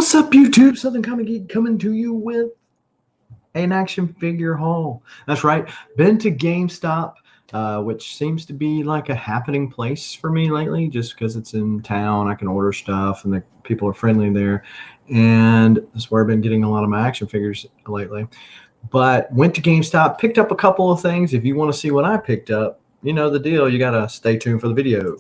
What's up, YouTube? Southern Comic Geek coming to you with an action figure haul. That's right. Been to GameStop, which seems to be like a happening place for me lately, just because it's in town. I can order stuff, and the people are friendly there. And that's where I've been getting a lot of my action figures lately. But went to GameStop, picked up a couple of things. If you want to see what I picked up, you know the deal. You got to stay tuned for the video.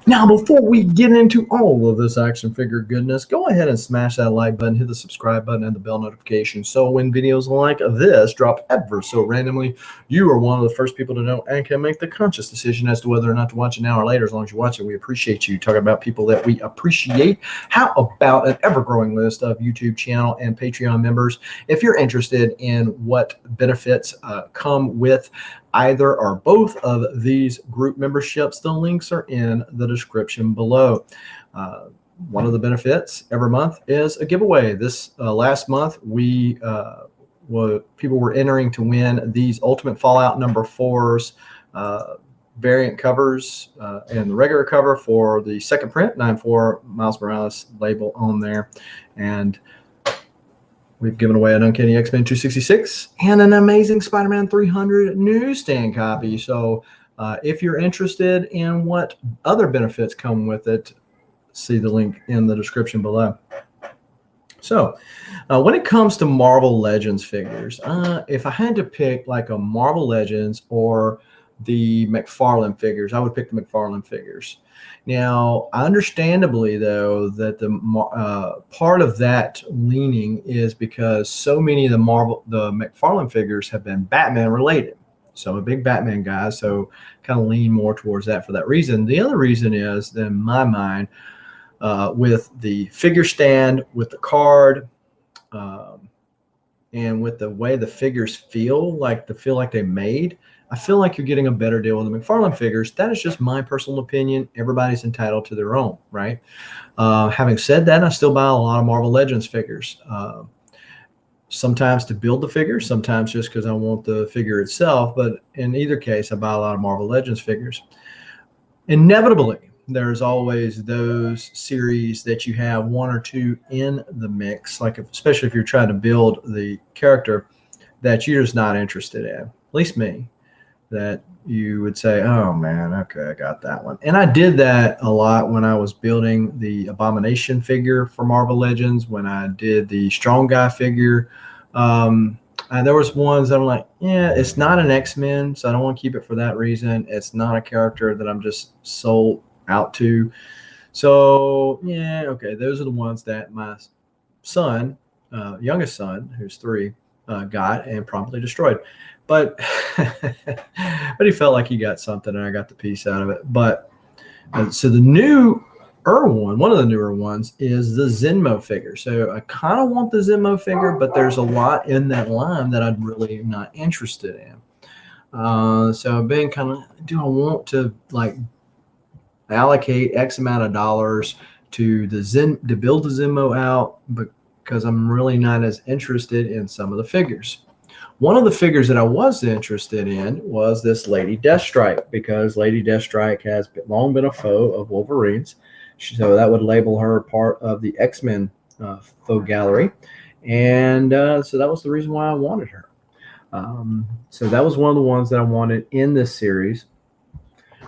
Now, before we get into all of this action figure goodness, go ahead and smash that like button, hit the subscribe button, and the bell notification. So when videos like this drop ever so randomly, you are one of the first people to know and can make the conscious decision as to whether or not to watch it now or later. As long as you watch it, we appreciate you. Talking about people that we appreciate. How about an ever-growing list of YouTube channel and Patreon members? If you're interested in what benefits come with either or both of these group memberships, the links are in the description below. One of the benefits every month is a giveaway. This last month, people were entering to win these Ultimate Fallout number 4s variant covers and the regular cover for the second print, 9/4 Miles Morales label on there. And we've given away an Uncanny X-Men 266 and an Amazing Spider-Man 300 newsstand copy. So if you're interested in what other benefits come with it, see the link in the description below. So when it comes to Marvel Legends figures, if I had to pick like a Marvel Legends or the McFarlane figures, I would pick the McFarlane figures. Now, understandably, though, that the part of that leaning is because so many of the McFarlane figures have been Batman related. So I'm a big Batman guy, so kind of lean more towards that for that reason. The other reason is, in my mind, with the figure stand, with the card, and with the way the figures feel like they made, I feel like you're getting a better deal with the McFarlane figures. That is just my personal opinion. Everybody's entitled to their own, right? Having said that, I still buy a lot of Marvel Legends figures. Sometimes to build the figure, sometimes just because I want the figure itself. But in either case, I buy a lot of Marvel Legends figures. Inevitably, there's always those series that you have one or two in the mix, like especially if you're trying to build the character that you're just not interested in, at least me, that you would say, oh man, okay, I got that one. And I did that a lot when I was building the Abomination figure for Marvel Legends, when I did the Strong Guy figure. There was ones that I'm like, yeah, it's not an X-Men, so I don't want to keep it for that reason. It's not a character that I'm just sold out to. So yeah, okay, those are the ones that my son, youngest son, who's 3, got and promptly destroyed. But he felt like he got something, and I got the piece out of it. But so the newer one of the newer ones is the Zenmo figure. So I kind of want the Zenmo figure, but there's a lot in that line that I'm really not interested in. So I've been kind of, do I want to like allocate X amount of dollars to build the Zenmo out, because I'm really not as interested in some of the figures. One of the figures that I was interested in was this Lady Deathstrike, because Lady Deathstrike has long been a foe of Wolverine's. So that would label her part of the X-Men foe gallery. And so that was the reason why I wanted her. So that was one of the ones that I wanted in this series.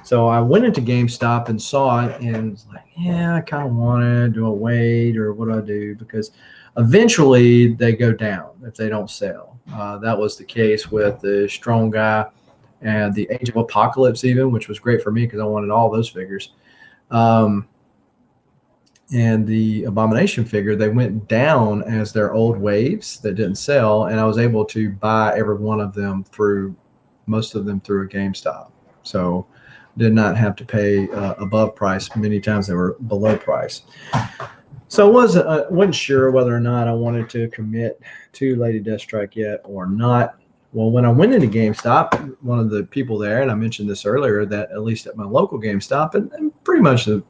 So I went into GameStop and saw it and was like, yeah, I kind of want it. Do I wait, or what do I do? Because eventually they go down if they don't sell. That was the case with the Strong Guy and the Age of Apocalypse even, which was great for me because I wanted all those figures. And the Abomination figure, they went down as their old waves that didn't sell, and I was able to buy every one of them most of them through a GameStop. So did not have to pay above price. Many times they were below price. So I wasn't sure whether or not I wanted to commit to Lady Deathstrike yet or not. Well, when I went into GameStop, one of the people there, and I mentioned this earlier, that at least at my local GameStop, and pretty much the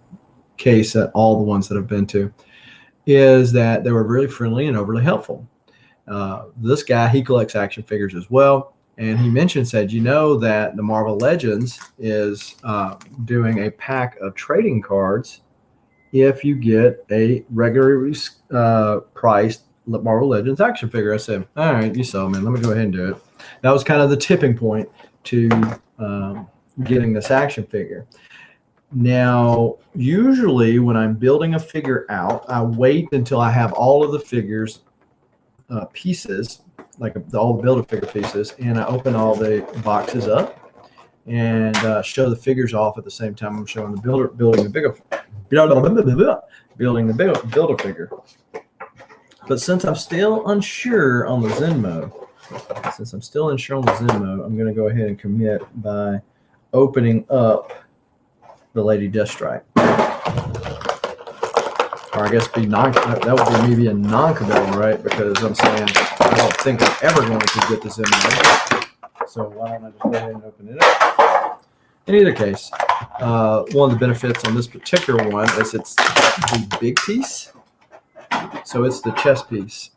case at all the ones that I've been to, is that they were really friendly and overly helpful. This guy, he collects action figures as well. And he said, you know that the Marvel Legends is doing a pack of trading cards if you get a regularly priced Marvel Legends action figure. I said, all right, you sell, man. Let me go ahead and do it. That was kind of the tipping point to getting this action figure. Now, usually when I'm building a figure out, I wait until I have all of the figures pieces, like all the Build-A-Figure pieces, and I open all the boxes up and show the figures off at the same time I'm showing the building the Build-A-Figure. But since I'm still unsure on the Zenmo, I'm going to go ahead and commit by opening up the Lady Deathstrike. Or I guess that would be maybe a non-committal, right? Because I'm saying I don't think I'm ever going to get this in there. So why don't I just go ahead and open it up? In either case, one of the benefits on this particular one is it's the big piece. So it's the chest piece.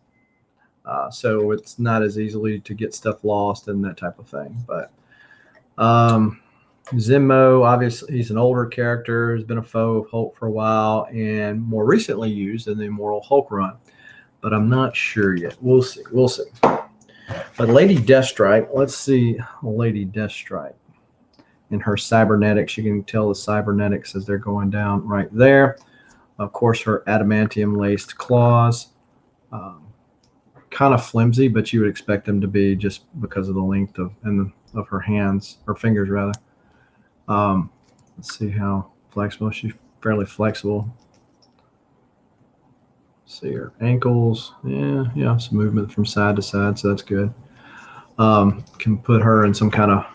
So it's not as easily to get stuff lost and that type of thing. But Zenmo, obviously, he's an older character, has been a foe of Hulk for a while, and more recently used in the Immortal Hulk run. But I'm not sure yet. We'll see. We'll see. But Lady Deathstrike, let's see Lady Deathstrike. In her cybernetics, you can tell the cybernetics as they're going down right there. Of course, her adamantium-laced claws. Kind of flimsy, but you would expect them to be just because of the length of her hands, or fingers rather. Let's see how flexible. She's fairly flexible. See her ankles. Yeah, some movement from side to side, so that's good. Can put her in some kind of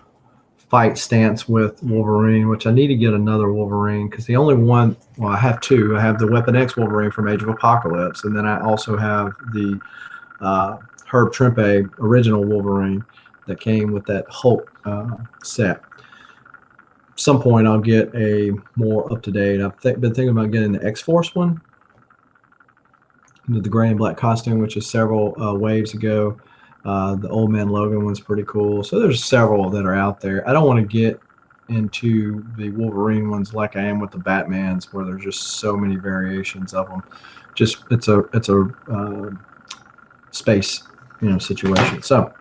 fight stance with Wolverine, which I need to get another Wolverine because the only one, well, I have two. I have the Weapon X Wolverine from Age of Apocalypse, and then I also have the Herb Trimpe original Wolverine that came with that Hulk set. Some point I'll get a more up-to-date. I've been thinking about getting the X-Force one, the gray and black costume, which is several waves ago. The Old Man Logan one's pretty cool. So there's several that are out there. I don't want to get into the Wolverine ones like I am with the Batmans, where there's just so many variations of them. Just it's a space, situation. So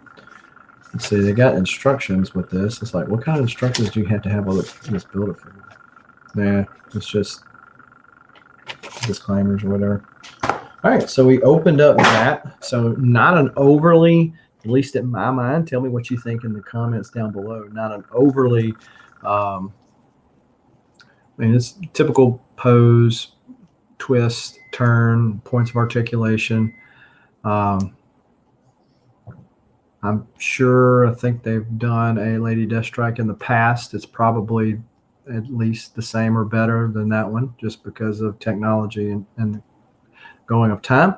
let's see. They got instructions with this. It's like, what kind of instructions do you have to have on this Build-A-Figure? Nah, it's just disclaimers or whatever. All right, so we opened up that. So not an overly, at least in my mind, tell me what you think in the comments down below. Not an overly, it's typical pose, twist, turn, points of articulation. I'm sure, I think they've done a Lady Deathstrike in the past. It's probably at least the same or better than that one, just because of technology and going of time.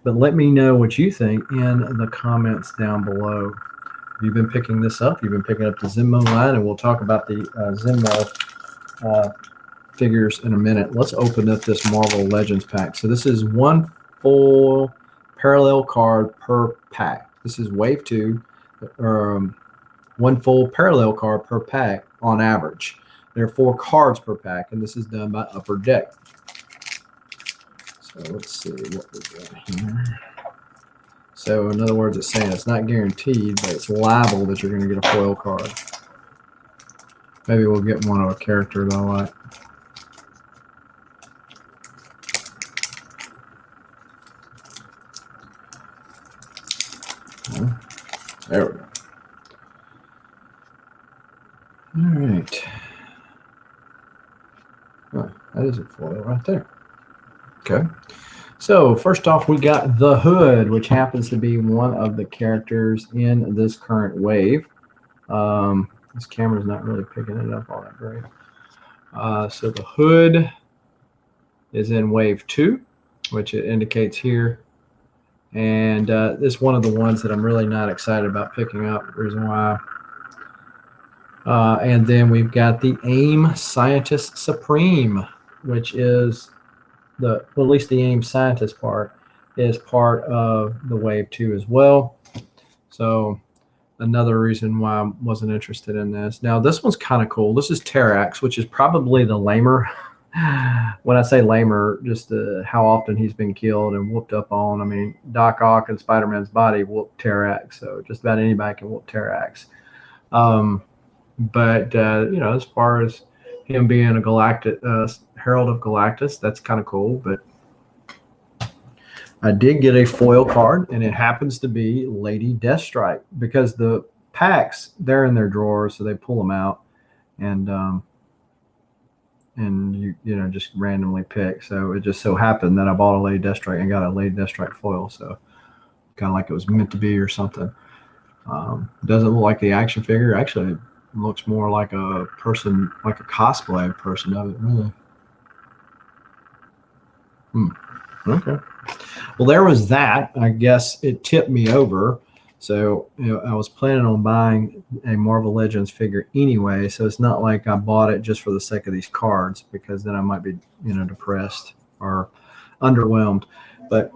But let me know what you think in the comments down below. Have you been picking this up? You've been picking up the Zenmo line, and we'll talk about the Zenmo figures in a minute. Let's open up this Marvel Legends pack. So this is one full parallel card per pack. This is wave 2, one full parallel card per pack on average. There are 4 cards per pack, and this is done by Upper Deck. So let's see what we got here. So in other words, it's saying it's not guaranteed, but it's liable that you're going to get a foil card. Maybe we'll get one of a character that I like. There we go. All right. Oh, that is a foil right there. Okay. So first off, we got the Hood, which happens to be one of the characters in this current wave. This camera's not really picking it up all that great. So the Hood is in wave 2, which it indicates here. And this is one of the ones that I'm really not excited about picking up. The reason why. And then we've got the AIM Scientist Supreme. which is well, at least the AIM Scientist part is part of the Wave 2 as well. So another reason why I wasn't interested in this. Now this one's kind of cool. This is Terrax, which is probably the lamer. When I say lamer, just how often he's been killed and whooped up on. I mean, Doc Ock and Spider-Man's body whooped Terrax, so just about anybody can whoop Terrax. But you know, as far as him being a galactic Herald of Galactus, that's kind of cool. But I did get a foil card, and it happens to be Lady Deathstrike, because the packs, they're in their drawers, so they pull them out and you know, just randomly pick. So it just so happened that I bought a Lady Deathstrike and got a Lady Deathstrike foil, so kind of like it was meant to be or something. Doesn't look like the action figure. Actually, it looks more like a person, like a cosplay person of it, really. Okay. Well, there was that. I guess it tipped me over. So, you know, I was planning on buying a Marvel Legends figure anyway. So it's not like I bought it just for the sake of these cards, because then I might be, you know, depressed or underwhelmed. But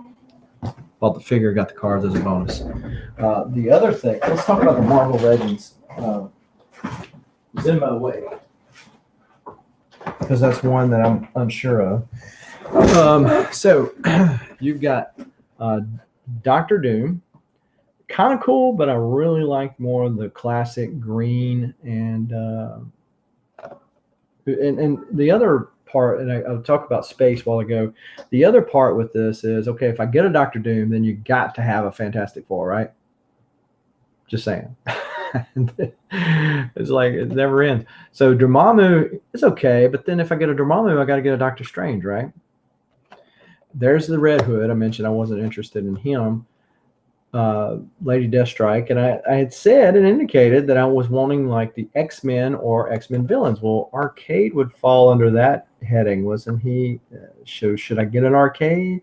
bought the figure, got the cards as a bonus. The other thing, let's talk about the Marvel Legends Zenmo Wave, because that's one that I'm unsure of. So you've got Dr. Doom. Kind of cool, but I really liked more of the classic green and the other part, and I'll talk about space while ago. The other part with this is, okay, if I get a Dr. Doom, then you got to have a Fantastic Four, right? Just saying. It's like it never ends. So Dormammu is okay, but then if I get a Dormammu, I got to get a Doctor Strange, right? There's the Red Hood. I mentioned I wasn't interested in him. Lady Deathstrike, and I had said and indicated that I was wanting like the X-Men or X-Men villains. Well, Arcade would fall under that heading, wasn't he? So should I get an Arcade?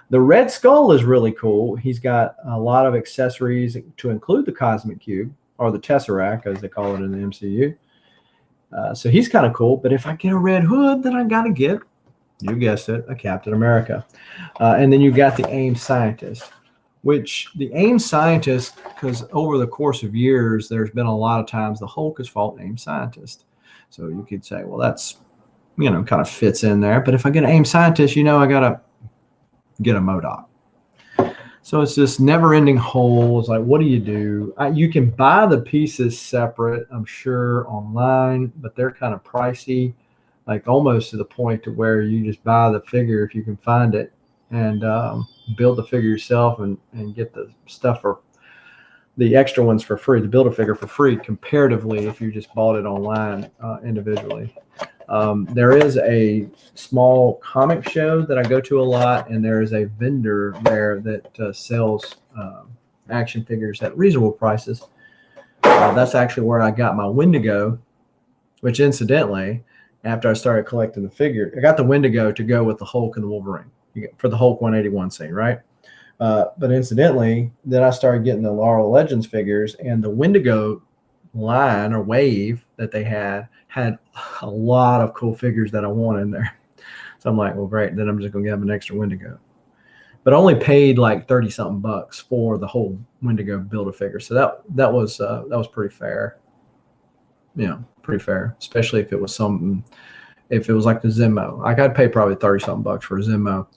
The Red Skull is really cool. He's got a lot of accessories to include the Cosmic Cube, or the Tesseract, as they call it in the MCU. So he's kind of cool. But if I get a Red Hood, then I got to get, you guessed it, a Captain America. And then you got the AIM Scientist, which the AIM Scientist, because over the course of years, there's been a lot of times the Hulk has fought AIM Scientist. So you could say, well, that's, you know, kind of fits in there. But if I get an AIM Scientist, you know, I got to get a MODOK. So it's this never-ending hole. It's like, what do? You can buy the pieces separate, I'm sure, online, but they're kind of pricey, like almost to the point to where you just buy the figure if you can find it, and build the figure yourself and get the stuff for the extra ones for free, the Build-A-Figure for free, comparatively if you just bought it online individually. There is a small comic show that I go to a lot, and there is a vendor there that sells action figures at reasonable prices. That's actually where I got my Wendigo, which incidentally, after I started collecting the figure, I got the Wendigo to go with the Hulk and the Wolverine for the Hulk 181 scene, right? But incidentally, then I started getting the Marvel Legends figures, and the Wendigo line or wave that they had a lot of cool figures that I want in there. So I'm like, well, great. Then I'm just going to get them an extra Wendigo. But I only paid like 30 something bucks for the whole Wendigo Build-A-Figure. So that was pretty fair. Yeah, pretty fair, especially if it was something, if it was like the Zenmo. Like I'd pay probably 30 something bucks for a Zenmo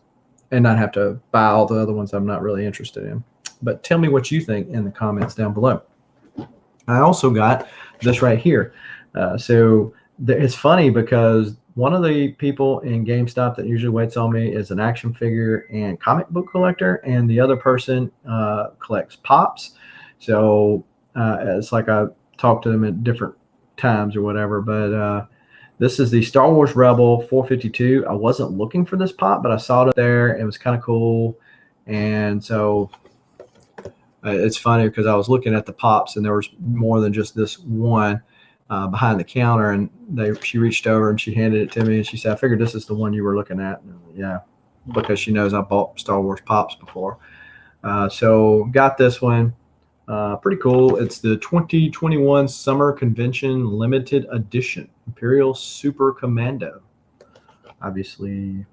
and not have to buy all the other ones I'm not really interested in. But tell me what you think in the comments down below. I also got this right here. So it's funny because one of the people in GameStop that usually waits on me is an action figure and comic book collector, and the other person collects Pops. So it's like I talk to them at different times or whatever, but this is the Star Wars Rebel 452. I wasn't looking for this Pop, but I saw it there. It was kind of cool, and so it's funny because I was looking at the Pops, and there was more than just this one behind the counter, and she reached over and she handed it to me, and she said, I figured this is the one you were looking at. And yeah, because she knows I bought Star Wars Pops before. So got this one. Pretty cool. It's the 2021 Summer Convention Limited Edition Imperial Super Commando. Obviously,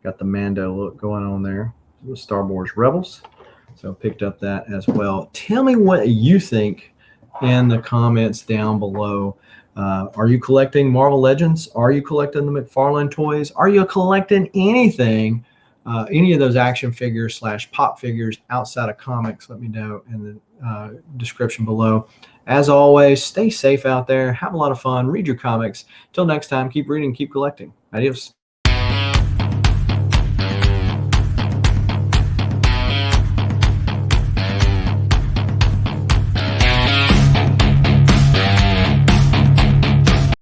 got the Mando look going on there with Star Wars Rebels. So picked up that as well. Tell me what you think in the comments down below. Are you collecting Marvel Legends? Are you collecting the McFarlane toys? Are you collecting anything, any of those action figures / pop figures outside of comics? Let me know in the description below. As always, stay safe out there. Have a lot of fun. Read your comics. Till next time, keep reading, keep collecting. Adios.